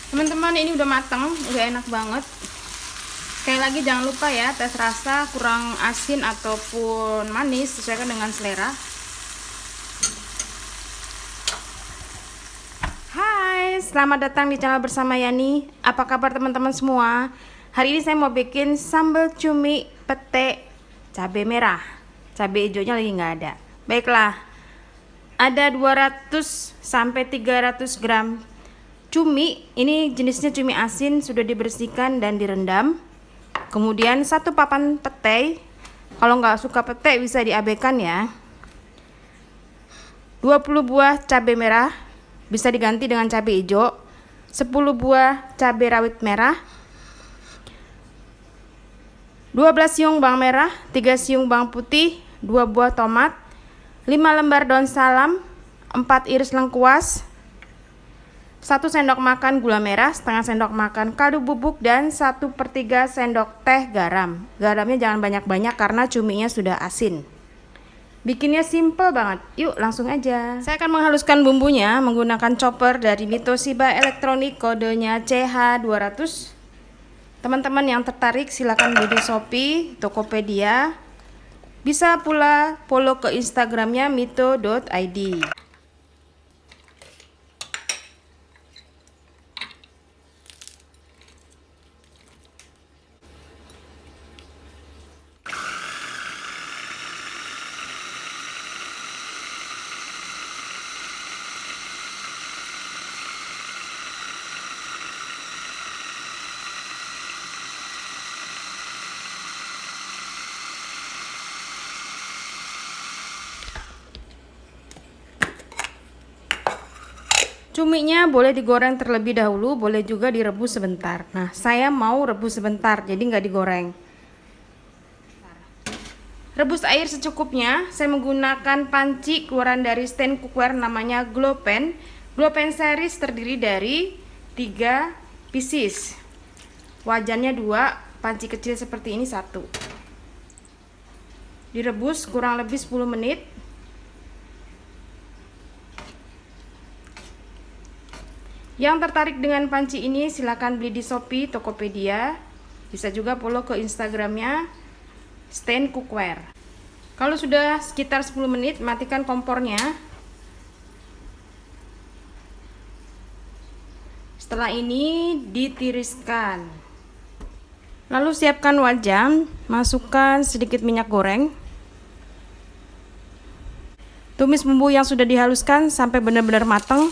Teman-teman, ini udah matang, udah enak banget. Sekali lagi jangan lupa ya, tes rasa kurang asin ataupun manis sesuaikan dengan selera. Hai, selamat datang di channel bersama Yani. Apa kabar teman-teman semua? Hari ini saya mau bikin sambal cumi pete cabai merah. Cabai hijaunya lagi nggak ada. Baiklah, ada 200 sampai 300 gram cumi. Ini jenisnya cumi asin, sudah dibersihkan dan direndam. Kemudian 1 papan pete. Kalau nggak suka pete bisa diabaikan ya. 20 buah cabai merah, bisa diganti dengan cabai hijau. 10 buah cabai rawit merah, 12 siung bawang merah, 3 siung bawang putih, 2 buah tomat, 5 lembar daun salam, 4 iris lengkuas, 1 sendok makan gula merah, setengah sendok makan kaldu bubuk, dan 1/3 sendok teh garam. Garamnya jangan banyak-banyak karena cuminya sudah asin. Bikinnya simple banget, yuk langsung aja. Saya akan menghaluskan bumbunya menggunakan chopper dari Mitoshiba Elektronik, kodenya CH200. Teman-teman yang tertarik silakan beli di Shopee, Tokopedia. Bisa pula follow ke Instagramnya mito.id. Cuminya boleh digoreng terlebih dahulu, boleh juga direbus sebentar. Nah, saya mau rebus sebentar, jadi nggak digoreng. Rebus air secukupnya. Saya menggunakan panci keluaran dari stand cookware namanya Glopen. Glopen series terdiri dari 3 pieces. Wajannya 2, panci kecil seperti ini 1. Direbus kurang lebih 10 menit. Yang tertarik dengan panci ini silahkan beli di Shopee, Tokopedia. Bisa juga follow ke Instagramnya Stand Cookware. Kalau sudah sekitar 10 menit, matikan kompornya. Setelah ini ditiriskan. Lalu siapkan wajan, masukkan sedikit minyak goreng. Tumis bumbu yang sudah dihaluskan sampai benar-benar matang.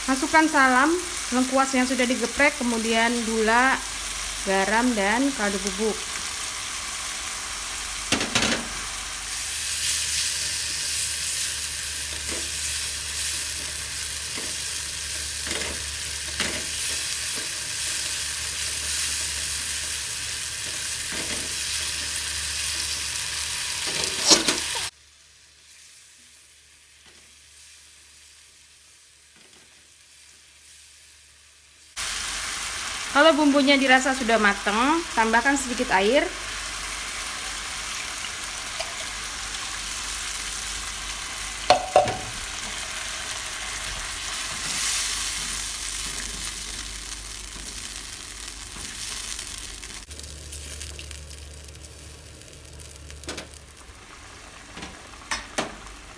Masukkan salam, lengkuas yang sudah digeprek, kemudian gula, garam, dan kaldu bubuk. Kalau bumbunya dirasa sudah matang, tambahkan sedikit air.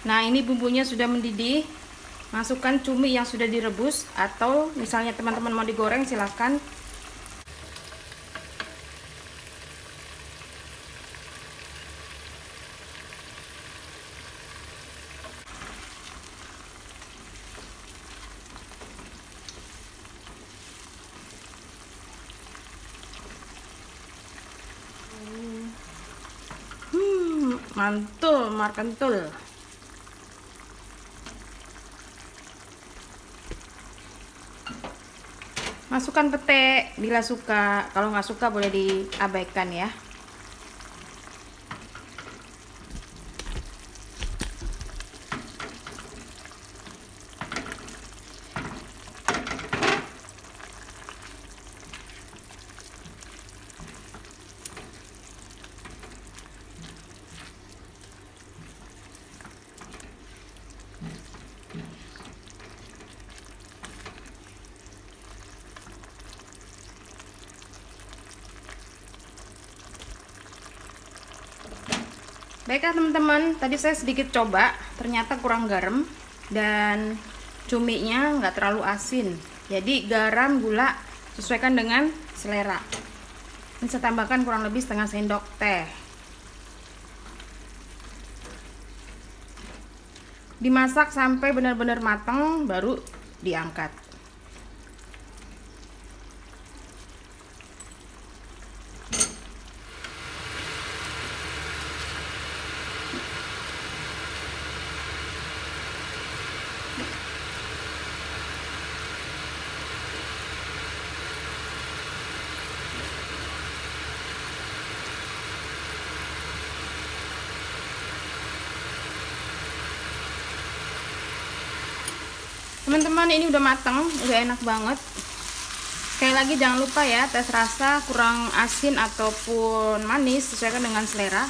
Nah, ini bumbunya sudah mendidih. Masukkan cumi yang sudah direbus, atau misalnya teman-teman mau digoreng silahkan. Mantul, markentul. Masukkan pete bila suka, kalau nggak suka boleh diabaikan ya. Baiklah teman-teman, tadi saya sedikit coba, ternyata kurang garam dan cuminya nggak terlalu asin. Jadi garam, gula sesuaikan dengan selera. Ini saya tambahkan kurang lebih setengah sendok teh. Dimasak sampai benar-benar matang baru diangkat. Teman-teman, ini udah matang, udah enak banget. Sekali lagi jangan lupa ya, tes rasa kurang asin ataupun manis sesuaikan dengan selera.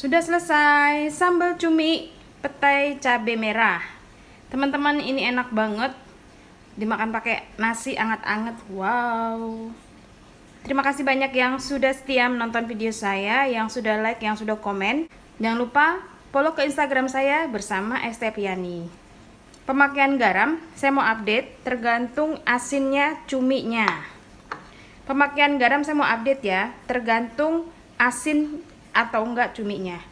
Sudah selesai sambal cumi petai cabai merah. Teman-teman, ini enak banget dimakan pakai nasi anget-anget. Wow. Terima kasih banyak yang sudah setia menonton video saya, yang sudah like, yang sudah komen. Jangan lupa follow ke Instagram saya bersama Estepiani. Pemakaian garam saya mau update tergantung asinnya cuminya. Pemakaian garam saya mau update ya, tergantung asin atau enggak cuminya.